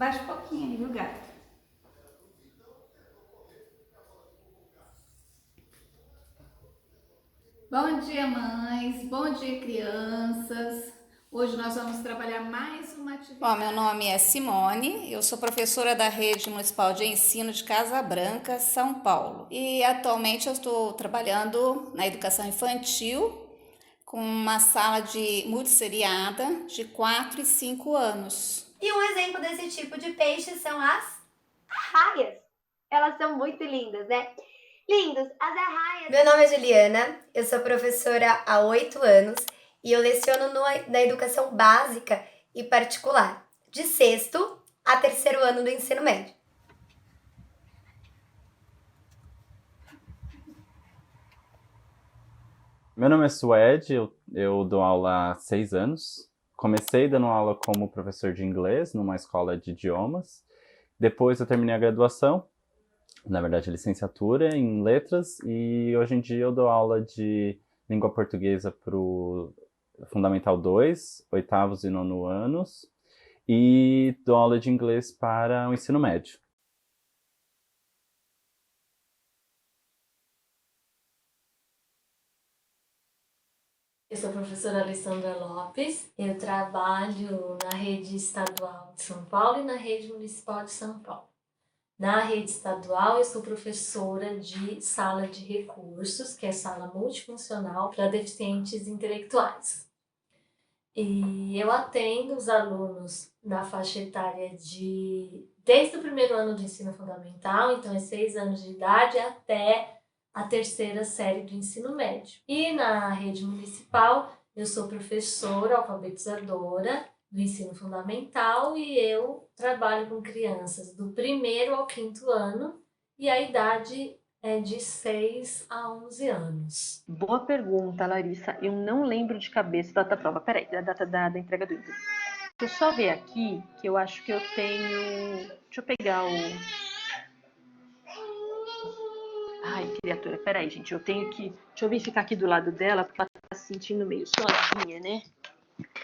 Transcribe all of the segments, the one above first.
Baixa um pouquinho aí, viu, gato? Bom dia, mães. Bom dia, crianças. Hoje nós vamos trabalhar mais uma atividade. Bom, meu nome é Simone, eu sou professora da Rede Municipal de Ensino de Casa Branca, São Paulo. E atualmente eu estou trabalhando na educação infantil com uma sala de multisseriada de 4 e 5 anos. E um exemplo desse tipo de peixe são as arraias. Elas são muito lindas, né? Lindos, as arraias. Meu nome é Juliana, eu sou professora há 8 anos e eu leciono na educação básica e particular, de sexto a terceiro ano do ensino médio. Meu nome é Suede, eu dou aula há 6 anos. Comecei dando aula como professor de inglês numa escola de idiomas. Depois eu terminei a graduação, na verdade a licenciatura em letras, e hoje em dia eu dou aula de língua portuguesa para o Fundamental 2, oitavos e nono anos, e dou aula de inglês para o ensino médio. Eu sou a professora Alessandra Lopes, eu trabalho na rede estadual de São Paulo e na rede municipal de São Paulo. Na rede estadual, eu sou professora de sala de recursos, que é sala multifuncional para deficientes intelectuais. E eu atendo os alunos na faixa etária desde o primeiro ano do ensino fundamental, então é 6 anos de idade, até a terceira série do ensino médio. E na rede municipal, eu sou professora alfabetizadora do ensino fundamental e eu trabalho com crianças do primeiro ao quinto ano e a idade é de 6 a 11 anos. Boa pergunta, Larissa. Eu não lembro de cabeça a data da prova. Peraí, da data da entrega do item. Deixa eu só ver aqui, que eu acho que eu tenho... Deixa eu pegar o... Ai, criatura, peraí, gente. Eu tenho que... Deixa eu verificar aqui do lado dela, porque ela tá se sentindo meio sozinha, né?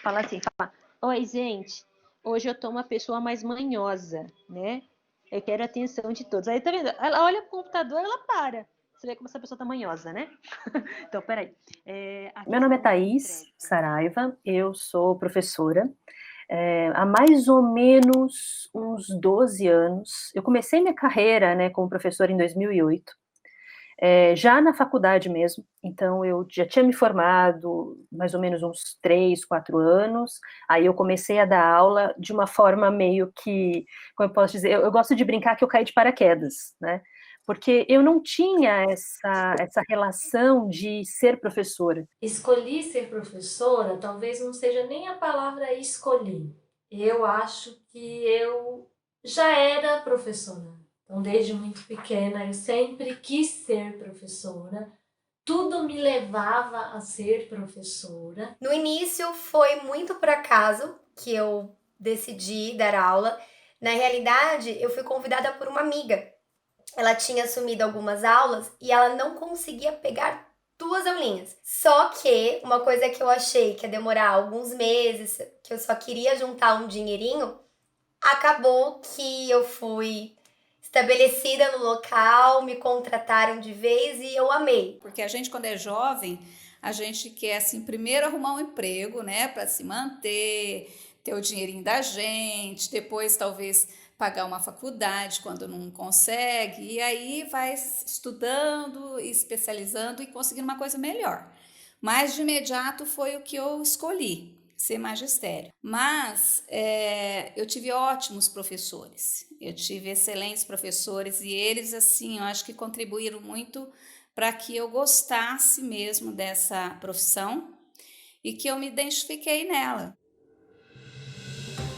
Fala assim, fala... Oi, gente. Hoje eu tô uma pessoa mais manhosa, né? Eu quero a atenção de todos. Aí, tá vendo? Ela olha pro computador, ela para. Você vê como essa pessoa tá manhosa, né? Então, peraí. Meu nome é Thaís Saraiva, eu sou professora há mais ou menos uns 12 anos. Eu comecei minha carreira, né, como professora em 2008, já na faculdade mesmo, então eu já tinha me formado mais ou menos uns 3, 4 anos, aí eu comecei a dar aula de uma forma meio que, como eu posso dizer, eu gosto de brincar que eu caí de paraquedas, né, porque eu não tinha essa relação de ser professora. Escolhi ser professora, talvez não seja nem a palavra escolhi. Eu acho que eu já era professora. Então, desde muito pequena, eu sempre quis ser professora. Tudo me levava a ser professora. No início foi muito por acaso que eu decidi dar aula. Na realidade, eu fui convidada por uma amiga. Ela tinha assumido algumas aulas e ela não conseguia pegar 2 aulinhas. Só que uma coisa que eu achei que ia demorar alguns meses, que eu só queria juntar um dinheirinho, acabou que eu fui estabelecida no local, me contrataram de vez e eu amei. Porque a gente, quando é jovem, a gente quer, assim, primeiro arrumar um emprego, né, para se manter, ter o dinheirinho da gente, depois talvez pagar uma faculdade quando não consegue, e aí vai estudando, especializando e conseguindo uma coisa melhor. Mas de imediato foi o que eu escolhi, ser magistério. Mas eu tive ótimos professores, eu tive excelentes professores e eles, assim, eu acho que contribuíram muito para que eu gostasse mesmo dessa profissão e que eu me identifiquei nela.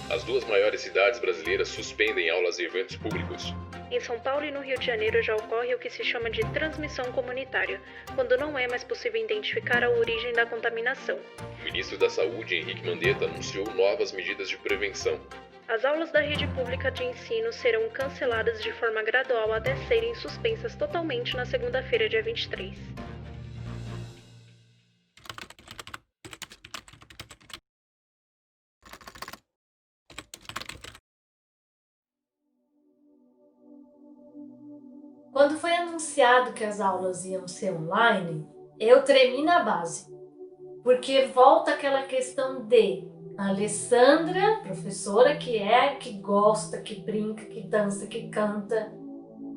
As 2 maiores cidades brasileiras suspendem aulas e eventos públicos. Em São Paulo e no Rio de Janeiro já ocorre o que se chama de transmissão comunitária, quando não é mais possível identificar a origem da contaminação. O ministro da Saúde, Henrique Mandetta, anunciou novas medidas de prevenção. As aulas da rede pública de ensino serão canceladas de forma gradual até serem suspensas totalmente na segunda-feira, dia 23. anunciado que as aulas iam ser online, eu tremi na base. Porque volta aquela questão de a Alessandra, professora que gosta, que brinca, que dança, que canta.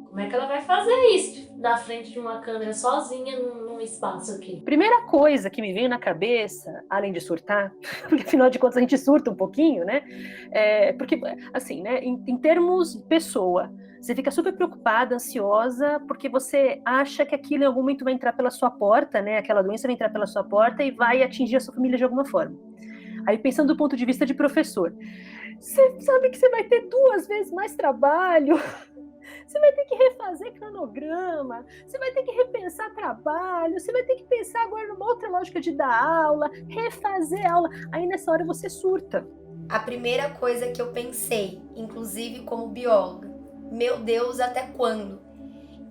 Como é que ela vai fazer isso na frente de uma câmera sozinha num espaço aqui? Primeira coisa que me veio na cabeça, além de surtar, porque afinal de contas a gente surta um pouquinho, né? Porque, assim, né, em termos pessoa, você fica super preocupada, ansiosa, porque você acha que aquilo em algum momento vai entrar pela sua porta, né? Aquela doença vai entrar pela sua porta e vai atingir a sua família de alguma forma. Aí, pensando do ponto de vista de professor, você sabe que você vai ter 2 vezes mais trabalho, você vai ter que refazer cronograma, você vai ter que repensar trabalho, você vai ter que pensar agora numa outra lógica de dar aula, refazer aula. Aí nessa hora você surta. A primeira coisa que eu pensei, inclusive como bióloga, meu Deus, até quando?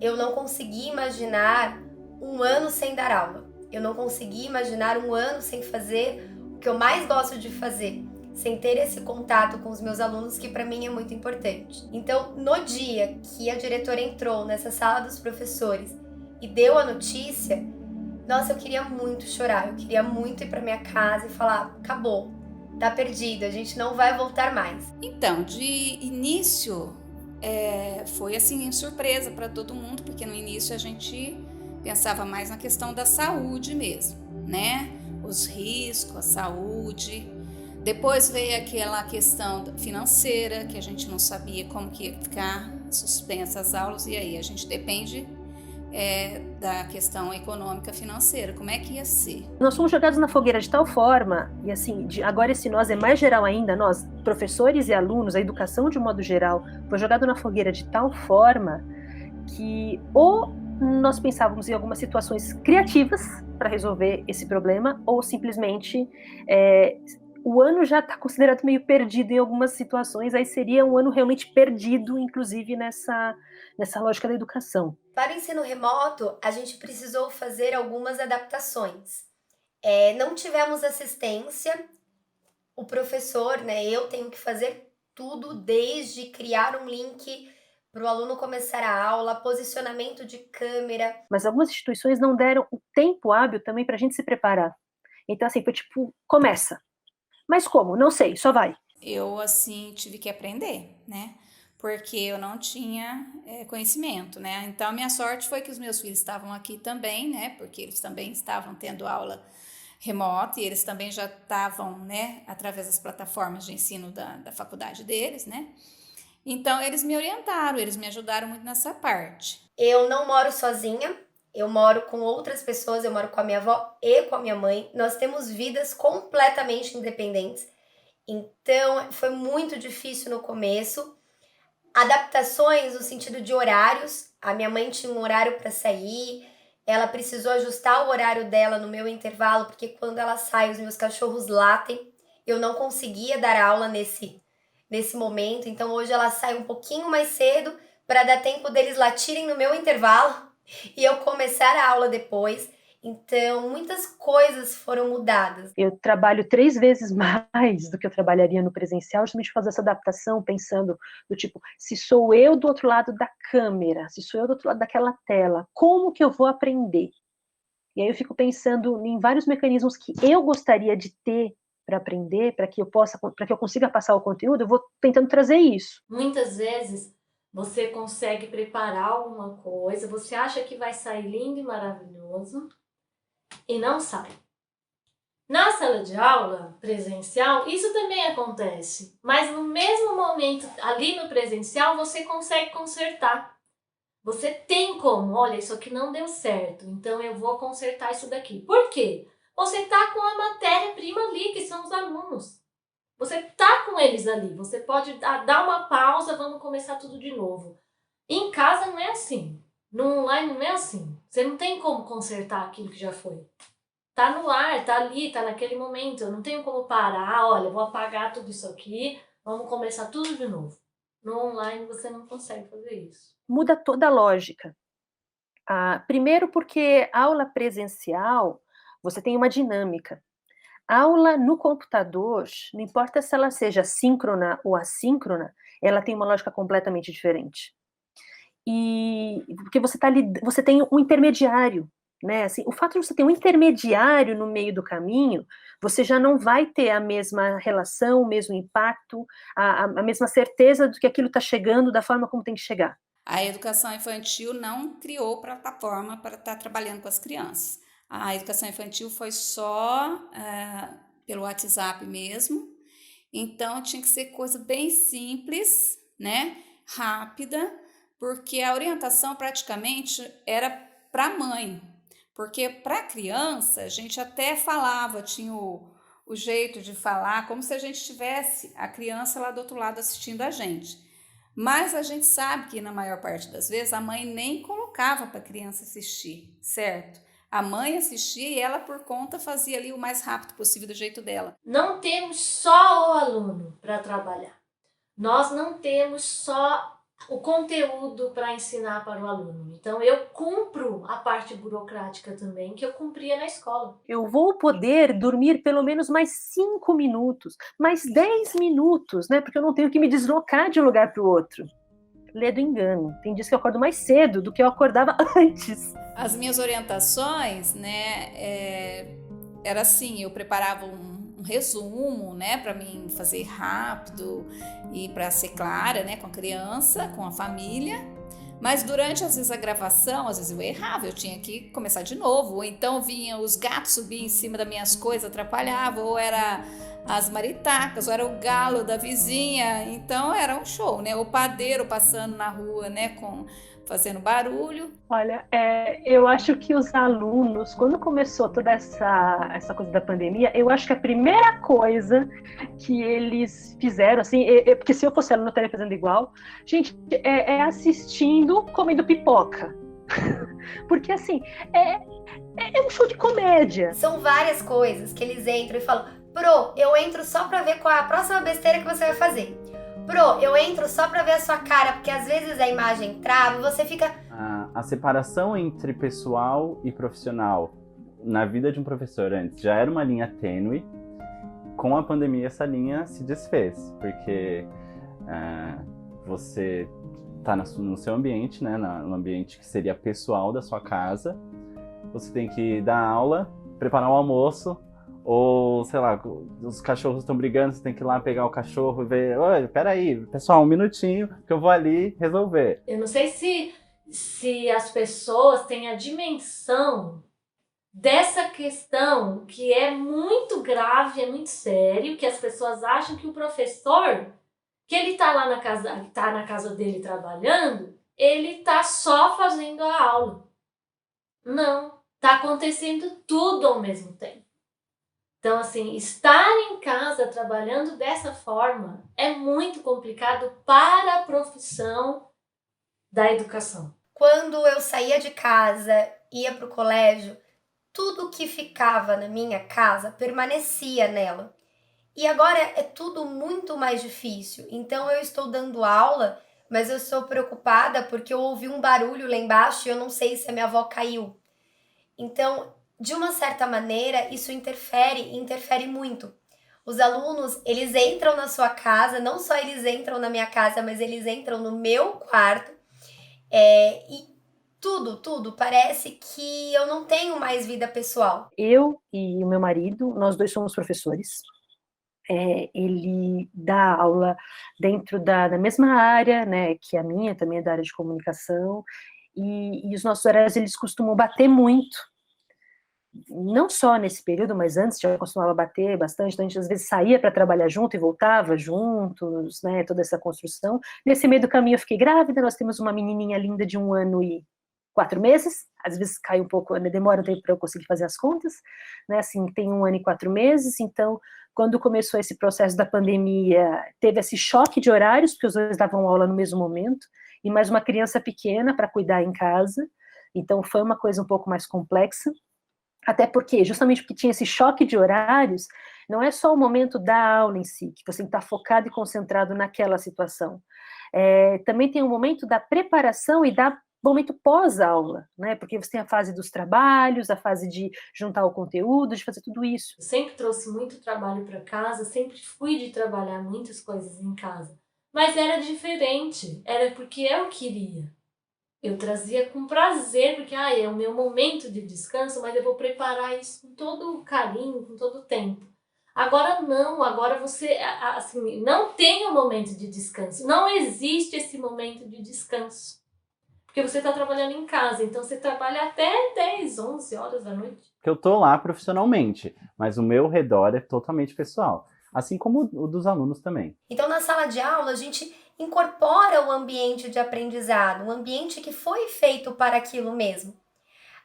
Eu não consegui imaginar um ano sem dar aula. Eu não consegui imaginar um ano sem fazer o que eu mais gosto de fazer, sem ter esse contato com os meus alunos, que para mim é muito importante. Então, no dia que a diretora entrou nessa sala dos professores e deu a notícia, nossa, eu queria muito chorar, eu queria muito ir para minha casa e falar, acabou, tá perdido, a gente não vai voltar mais. Então, de início, foi assim, surpresa para todo mundo, porque no início a gente pensava mais na questão da saúde mesmo, né? Os riscos, a saúde. Depois veio aquela questão financeira, que a gente não sabia como que ia ficar suspensa as aulas, e aí a gente depende da questão econômica financeira, como é que ia ser. Nós fomos jogados na fogueira de tal forma, e assim, agora esse nós é mais geral ainda, nós, professores e alunos, a educação de um modo geral, foi jogado na fogueira de tal forma que ou nós pensávamos em algumas situações criativas para resolver esse problema, ou simplesmente o ano já está considerado meio perdido em algumas situações, aí seria um ano realmente perdido, inclusive nessa lógica da educação. Para o ensino remoto, a gente precisou fazer algumas adaptações. Não tivemos assistência, o professor, né, eu tenho que fazer tudo, desde criar um link para o aluno começar a aula, posicionamento de câmera. Mas algumas instituições não deram o tempo hábil também para a gente se preparar. Então, assim, foi tipo, começa. Mas como? Não sei, só vai. Eu, assim, tive que aprender, né? Porque eu não tinha conhecimento, né? Então, a minha sorte foi que os meus filhos estavam aqui também, né? Porque eles também estavam tendo aula remota e eles também já estavam, né? Através das plataformas de ensino da faculdade deles, né? Então, eles me orientaram, eles me ajudaram muito nessa parte. Eu não moro sozinha, eu moro com outras pessoas, eu moro com a minha avó e com a minha mãe. Nós temos vidas completamente independentes. Então, foi muito difícil no começo. Adaptações no sentido de horários. A minha mãe tinha um horário para sair, ela precisou ajustar o horário dela no meu intervalo, porque quando ela sai, os meus cachorros latem. Eu não conseguia dar aula nesse momento, então hoje ela sai um pouquinho mais cedo para dar tempo deles latirem no meu intervalo e eu começar a aula depois. Então, muitas coisas foram mudadas. Eu trabalho 3 vezes mais do que eu trabalharia no presencial, justamente por fazer essa adaptação, pensando do tipo, se sou eu do outro lado da câmera, se sou eu do outro lado daquela tela, como que eu vou aprender? E aí eu fico pensando em vários mecanismos que eu gostaria de ter para aprender, para que eu consiga passar o conteúdo, eu vou tentando trazer isso. Muitas vezes você consegue preparar alguma coisa, você acha que vai sair lindo e maravilhoso, e não sai. Na sala de aula presencial, isso também acontece, mas no mesmo momento, ali no presencial, você consegue consertar. Você tem como, olha, isso aqui não deu certo, então eu vou consertar isso daqui. Por quê? Você está com a matéria-prima ali, que são os alunos. Você está com eles ali, você pode dar uma pausa, vamos começar tudo de novo. Em casa não é assim, no online não é assim. Você não tem como consertar aquilo que já foi. Tá no ar, tá ali, tá naquele momento. Eu não tenho como parar, olha, vou apagar tudo isso aqui, vamos começar tudo de novo. No online você não consegue fazer isso. Muda toda a lógica. Primeiro porque aula presencial, você tem uma dinâmica. Aula no computador, não importa se ela seja síncrona ou assíncrona, ela tem uma lógica completamente diferente. e porque você tem um intermediário, né? Assim, o fato de você ter um intermediário no meio do caminho, você já não vai ter a mesma relação, o mesmo impacto, a mesma certeza de que aquilo está chegando da forma como tem que chegar. A educação infantil não criou plataforma para estar trabalhando com as crianças. A educação infantil foi só pelo WhatsApp mesmo. Então tinha que ser coisa bem simples, né? Rápida, porque a orientação praticamente era para a mãe. Porque para a criança a gente até falava, tinha o jeito de falar, como se a gente tivesse a criança lá do outro lado assistindo a gente. Mas a gente sabe que na maior parte das vezes a mãe nem colocava para a criança assistir, certo? A mãe assistia e ela por conta fazia ali o mais rápido possível do jeito dela. Não temos só o aluno para trabalhar. Nós não temos só o conteúdo para ensinar para o aluno. Então eu cumpro a parte burocrática também que eu cumpria na escola. Eu vou poder dormir pelo menos mais 5 minutos, mais 10 minutos, né? Porque eu não tenho que me deslocar de um lugar para o outro. Lê do engano. Tem dias que eu acordo mais cedo do que eu acordava antes. As minhas orientações, né, era assim, eu preparava um resumo, né, para mim fazer rápido e para ser clara, né, com a criança, com a família. Mas durante, às vezes, a gravação, às vezes eu errava, eu tinha que começar de novo. Ou então vinha os gatos subir em cima das minhas coisas, atrapalhava, ou era as maritacas, ou era o galo da vizinha. Então era um show, né? O padeiro passando na rua, né, fazendo barulho. Olha, eu acho que os alunos, quando começou toda essa coisa da pandemia, eu acho que a primeira coisa que eles fizeram, assim, porque se eu fosse aluno eu estaria fazendo igual, gente, assistindo, comendo pipoca. Porque, assim, é um show de comédia. São várias coisas que eles entram e falam: Pro, eu entro só pra ver qual é a próxima besteira que você vai fazer. Pro, eu entro só pra ver a sua cara, porque às vezes a imagem trava e você fica... A separação entre pessoal e profissional na vida de um professor antes já era uma linha tênue. Com a pandemia essa linha se desfez, porque você está no seu ambiente, né, no ambiente que seria pessoal da sua casa, você tem que dar aula, preparar um almoço, ou, sei lá, os cachorros estão brigando, você tem que ir lá pegar o cachorro e ver, oi, peraí, pessoal, um minutinho que eu vou ali resolver. Eu não sei se as pessoas têm a dimensão dessa questão que é muito grave, é muito sério, que as pessoas acham que o professor, que ele tá lá na casa dele trabalhando, ele tá só fazendo a aula. Não, tá acontecendo tudo ao mesmo tempo. Então, assim, estar em casa trabalhando dessa forma é muito complicado para a profissão da educação. Quando eu saía de casa, ia pro colégio, tudo que ficava na minha casa permanecia nela. E agora é tudo muito mais difícil. Então eu estou dando aula, mas eu estou preocupada porque eu ouvi um barulho lá embaixo e eu não sei se a minha avó caiu. Então, de uma certa maneira, isso interfere muito. Os alunos, eles entram na sua casa, não só eles entram na minha casa, mas eles entram no meu quarto. E tudo, parece que eu não tenho mais vida pessoal. Eu e o meu marido, nós dois somos professores. Ele dá aula dentro da mesma área, né, que a minha, também é da área de comunicação, e os nossos horários, eles costumam bater muito. Não só nesse período, mas antes já costumava bater bastante, então a gente às vezes saía para trabalhar junto e voltava juntos, né, toda essa construção. Nesse meio do caminho eu fiquei grávida, nós temos uma menininha linda de 1 ano e 4 meses, às vezes cai um pouco, demora um tempo para eu conseguir fazer as contas, né, assim, tem 1 ano e 4 meses, então quando começou esse processo da pandemia, teve esse choque de horários, porque os dois davam aula no mesmo momento, e mais uma criança pequena para cuidar em casa, então foi uma coisa um pouco mais complexa. Até porque, justamente porque tinha esse choque de horários, não é só o momento da aula em si, que você está focado e concentrado naquela situação. Também tem o momento da preparação e da momento pós-aula, né? Porque você tem a fase dos trabalhos, a fase de juntar o conteúdo, de fazer tudo isso. Eu sempre trouxe muito trabalho para casa, sempre fui de trabalhar muitas coisas em casa. Mas era diferente, era porque eu queria. Eu trazia com prazer, porque é o meu momento de descanso, mas eu vou preparar isso com todo o carinho, com todo o tempo. Agora não, agora você, assim, não tem um momento de descanso. Não existe esse momento de descanso. Porque você está trabalhando em casa, então você trabalha até 10, 11 horas da noite. Porque eu tô lá profissionalmente, mas o meu redor é totalmente pessoal. Assim como o dos alunos também. Então, na sala de aula, a gente incorpora o ambiente de aprendizado, um ambiente que foi feito para aquilo mesmo.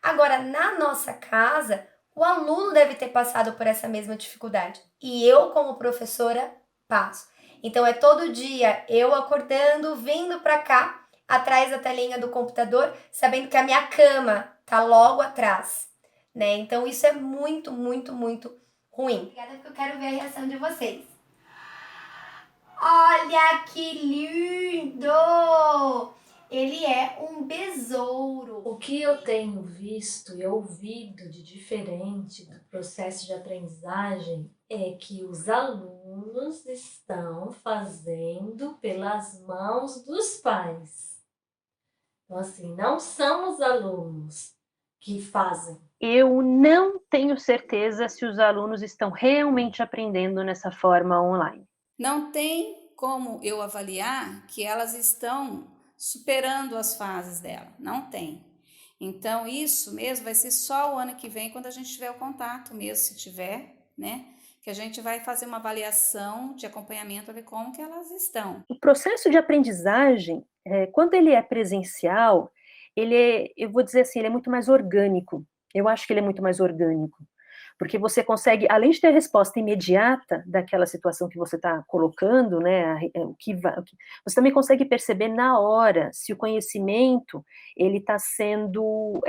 Agora, na nossa casa, o aluno deve ter passado por essa mesma dificuldade. E eu, como professora, passo. Então, é todo dia eu acordando, vindo para cá, atrás da telinha do computador, sabendo que a minha cama tá logo atrás, né? Então, isso é muito, muito, muito ruim. Obrigada, porque eu quero ver a reação de vocês. Olha que lindo! Ele é um besouro. O que eu tenho visto e ouvido de diferente do processo de aprendizagem é que os alunos estão fazendo pelas mãos dos pais. Então, assim, não são os alunos que fazem. Eu não tenho certeza se os alunos estão realmente aprendendo nessa forma online. Não tem como eu avaliar que elas estão superando as fases dela. Não tem. Então, isso mesmo vai ser só o ano que vem, quando a gente tiver o contato mesmo, se tiver, né? Que a gente vai fazer uma avaliação de acompanhamento para ver como que elas estão. O processo de aprendizagem, quando ele é presencial, eu vou dizer assim, ele é muito mais orgânico. Eu acho que ele é muito mais orgânico. Porque você consegue, além de ter a resposta imediata daquela situação que você está colocando, né, você também consegue perceber na hora se o conhecimento ele está sendo,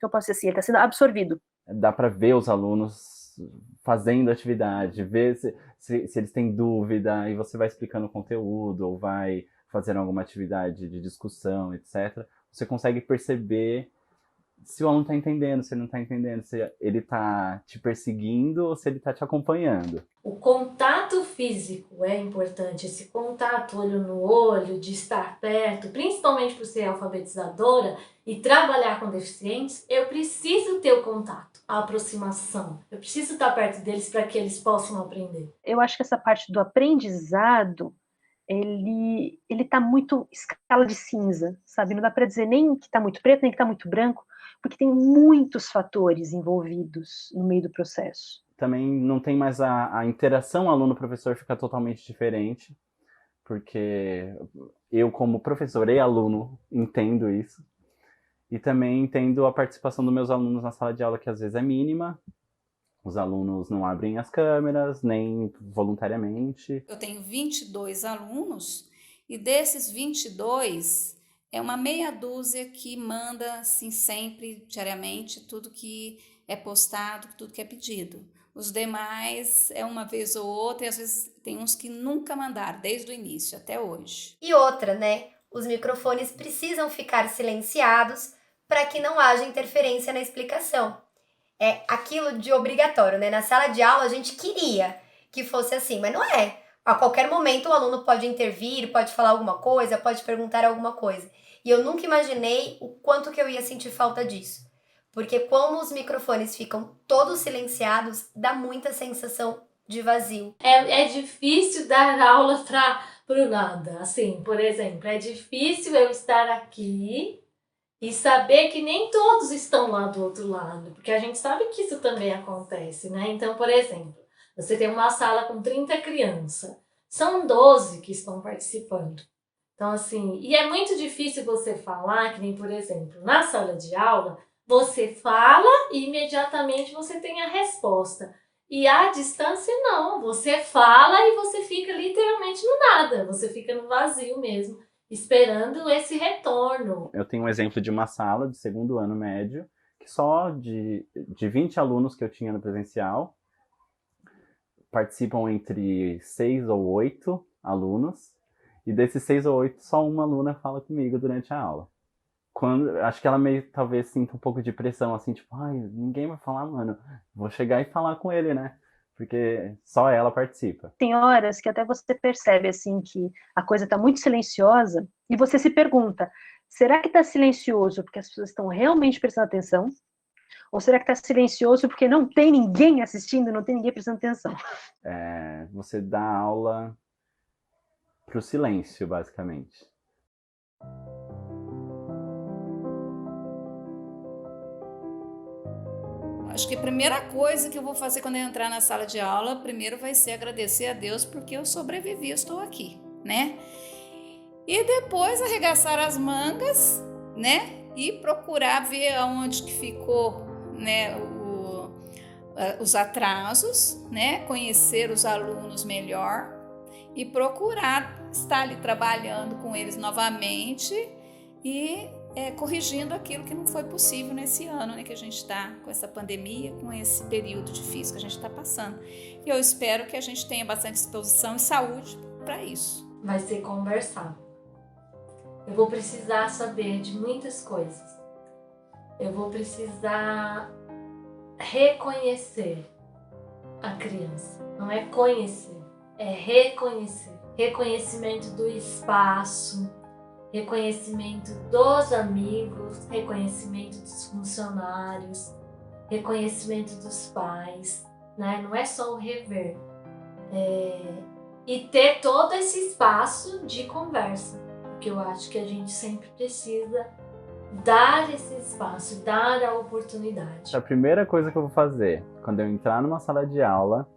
eu posso dizer assim, ele está sendo absorvido. Dá para ver os alunos fazendo atividade, ver se eles têm dúvida, e você vai explicando o conteúdo, ou vai fazendo alguma atividade de discussão, etc. Você consegue perceber se o aluno está entendendo, se ele não está entendendo, se ele está te perseguindo ou se ele está te acompanhando. O contato físico é importante, esse contato olho no olho, de estar perto, principalmente por ser alfabetizadora e trabalhar com deficientes, eu preciso ter o contato, a aproximação. Eu preciso estar perto deles para que eles possam aprender. Eu acho que essa parte do aprendizado, ele está muito escala de cinza, sabe? Não dá para dizer nem que está muito preto, nem que está muito branco, porque tem muitos fatores envolvidos no meio do processo. Também não tem mais a interação aluno-professor, fica totalmente diferente, porque eu, como professor e aluno, entendo isso. E também entendo a participação dos meus alunos na sala de aula, que às vezes é mínima. Os alunos não abrem as câmeras, nem voluntariamente. Eu tenho 22 alunos, e desses 22... é uma meia dúzia que manda, assim, sempre, diariamente, tudo que é postado, tudo que é pedido. Os demais é uma vez ou outra, e às vezes tem uns que nunca mandaram, desde o início até hoje. E outra, né? Os microfones precisam ficar silenciados para que não haja interferência na explicação. É aquilo de obrigatório, né? Na sala de aula a gente queria que fosse assim, mas não é. A qualquer momento o aluno pode intervir, pode falar alguma coisa, pode perguntar alguma coisa. E eu nunca imaginei o quanto que eu ia sentir falta disso. Porque como os microfones ficam todos silenciados, dá muita sensação de vazio. É difícil dar aula pro nada. Assim, por exemplo, é difícil eu estar aqui e saber que nem todos estão lá do outro lado. Porque a gente sabe que isso também acontece, né? Então, por exemplo, você tem uma sala com 30 crianças. São 12 que estão participando. Então, assim, e é muito difícil você falar, que nem, por exemplo, na sala de aula, você fala e imediatamente você tem a resposta. E à distância, não. Você fala e você fica literalmente no nada. Você fica no vazio mesmo, esperando esse retorno. Eu tenho um exemplo de uma sala de segundo ano médio, que só de 20 alunos que eu tinha no presencial, participam entre 6 ou 8 alunos, e desses 6 ou 8, só uma aluna fala comigo durante a aula. Acho que ela meio, talvez, sinta um pouco de pressão, assim, tipo, ai, ninguém vai falar, mano, vou chegar e falar com ele, né? Porque só ela participa. Tem horas que até você percebe, assim, que a coisa está muito silenciosa, e você se pergunta, Será que está silencioso porque as pessoas estão realmente prestando atenção? Ou será que está silencioso porque não tem ninguém assistindo, não tem ninguém prestando atenção? Você dá aula pro silêncio, basicamente. Acho que a primeira coisa que eu vou fazer quando eu entrar na sala de aula, primeiro vai ser agradecer a Deus porque eu sobrevivi, eu estou aqui, né? E depois arregaçar as mangas, né? E procurar ver aonde que ficou, né, os atrasos, né? Conhecer os alunos melhor e procurar estar ali trabalhando com eles novamente e corrigindo aquilo que não foi possível nesse ano, né, que a gente está com essa pandemia, com esse período difícil que a gente está passando. E eu espero que a gente tenha bastante disposição e saúde para isso. Vai ser conversar. Eu vou precisar saber de muitas coisas. Eu vou precisar reconhecer a criança. Não é conhecer, é reconhecer. Reconhecimento do espaço, reconhecimento dos amigos, reconhecimento dos funcionários, reconhecimento dos pais, né? Não é só o rever. E ter todo esse espaço de conversa, porque eu acho que a gente sempre precisa dar esse espaço, dar a oportunidade. A primeira coisa que eu vou fazer quando eu entrar numa sala de aula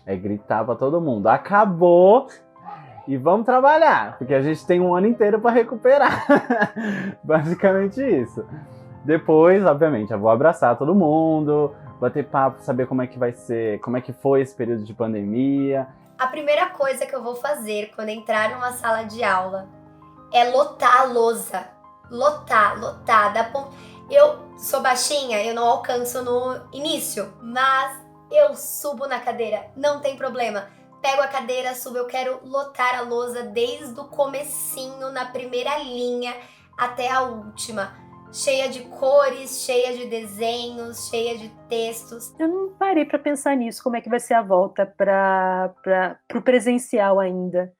é gritar para todo mundo: acabou! E vamos trabalhar, porque a gente tem um ano inteiro para recuperar. Basicamente isso. Depois, obviamente, eu vou abraçar todo mundo, bater papo, saber como é que vai ser, como é que foi esse período de pandemia. A primeira coisa que eu vou fazer quando entrar numa sala de aula é lotar a lousa. Lotar. Eu sou baixinha, eu não alcanço no início, mas eu subo na cadeira, não tem problema. Pego a cadeira, subo, eu quero lotar a lousa desde o comecinho, na primeira linha, até a última. Cheia de cores, cheia de desenhos, cheia de textos. Eu não parei para pensar nisso, como é que vai ser a volta para o presencial ainda.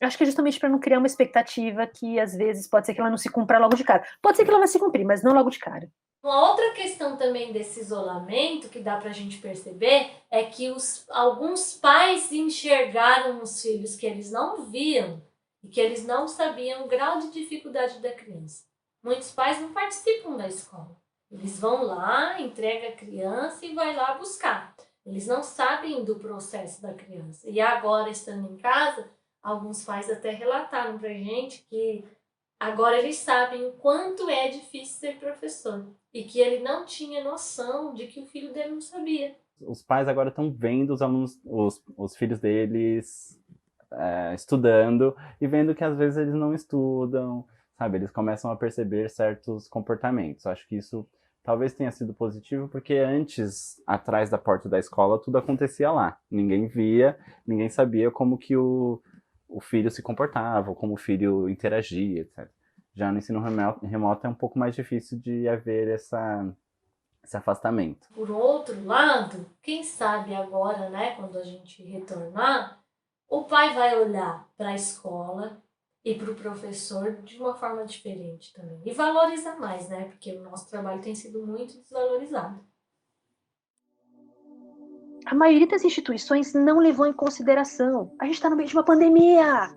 Eu acho que é justamente para não criar uma expectativa que, às vezes, pode ser que ela não se cumpra logo de cara. Pode ser que ela vai se cumprir, mas não logo de cara. Uma outra questão também desse isolamento que dá pra gente perceber é que alguns pais enxergaram os filhos que eles não viam e que eles não sabiam o grau de dificuldade da criança. Muitos pais não participam da escola. Eles vão lá, entregam a criança e vai lá buscar. Eles não sabem do processo da criança. E agora, estando em casa, alguns pais até relataram pra gente que agora eles sabem o quanto é difícil ser professor e que ele não tinha noção de que o filho dele não sabia. Os pais agora estão vendo os alunos, os filhos deles estudando e vendo que às vezes eles não estudam, sabe? Eles começam a perceber certos comportamentos. Acho que isso talvez tenha sido positivo, porque antes, atrás da porta da escola, tudo acontecia lá. Ninguém via, ninguém sabia como que o filho se comportava, como o filho interagia, etc. Já no ensino remoto é um pouco mais difícil de haver esse afastamento. Por outro lado, quem sabe agora, né, quando a gente retornar, o pai vai olhar para a escola e para o professor de uma forma diferente também. E valorizar mais, né, porque o nosso trabalho tem sido muito desvalorizado. A maioria das instituições não levou em consideração. A gente está no meio de uma pandemia.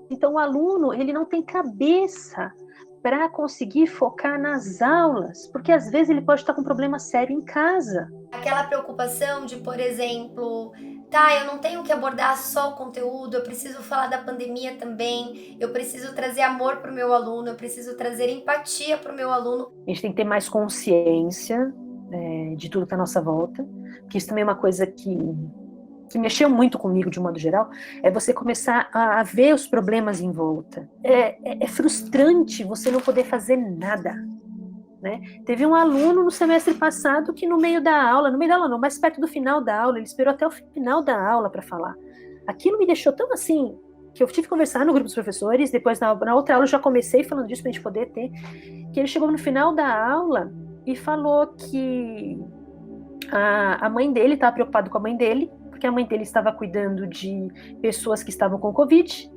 Então o aluno ele não tem cabeça para conseguir focar nas aulas, porque às vezes ele pode estar com um problema sério em casa. Aquela preocupação de, por exemplo, eu não tenho que abordar só o conteúdo, eu preciso falar da pandemia também, eu preciso trazer amor para o meu aluno, eu preciso trazer empatia para o meu aluno. A gente tem que ter mais consciência de tudo que está à nossa volta, que isso também é uma coisa que mexeu muito comigo de um modo geral, é você começar a ver os problemas em volta. É frustrante você não poder fazer nada, né? Teve um aluno no semestre passado que no meio da aula não, mais perto do final da aula, ele esperou até o final da aula para falar. Aquilo me deixou tão assim, que eu tive que conversar no grupo dos professores, depois na outra aula eu já comecei falando disso para a gente poder ter, que ele chegou no final da aula e falou que a mãe dele estava preocupada com a mãe dele, porque a mãe dele estava cuidando de pessoas que estavam com Covid,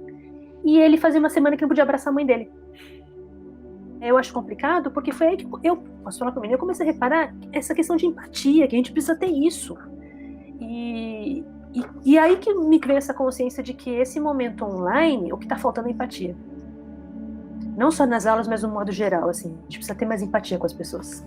e ele fazia uma semana que não podia abraçar a mãe dele. Eu acho complicado porque foi aí que eu posso falar por mim, eu comecei a reparar essa questão de empatia, que a gente precisa ter isso. E aí que me veio essa consciência de que esse momento online, o que está faltando é empatia. Não só nas aulas, mas no modo geral, assim. A gente precisa ter mais empatia com as pessoas.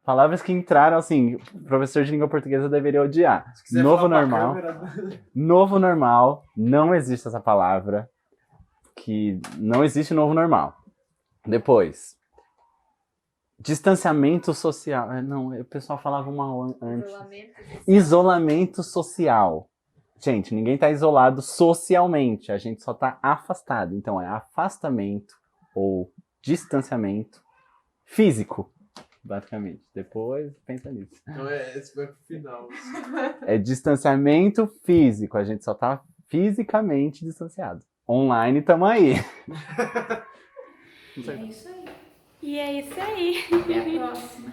Palavras que entraram, assim, o professor de língua portuguesa deveria odiar. Novo normal. Novo normal, não existe essa palavra. Que não existe novo normal. Depois, distanciamento social. Não, o pessoal falava uma antes. Isolamento social. Gente, ninguém tá isolado socialmente, a gente só tá afastado. Então é afastamento ou distanciamento físico. Basicamente. Depois, pensa nisso. Então esse foi pro final. É distanciamento físico. A gente só tá fisicamente distanciado. Online, tamo aí. É isso aí. E é isso aí. Até a próxima.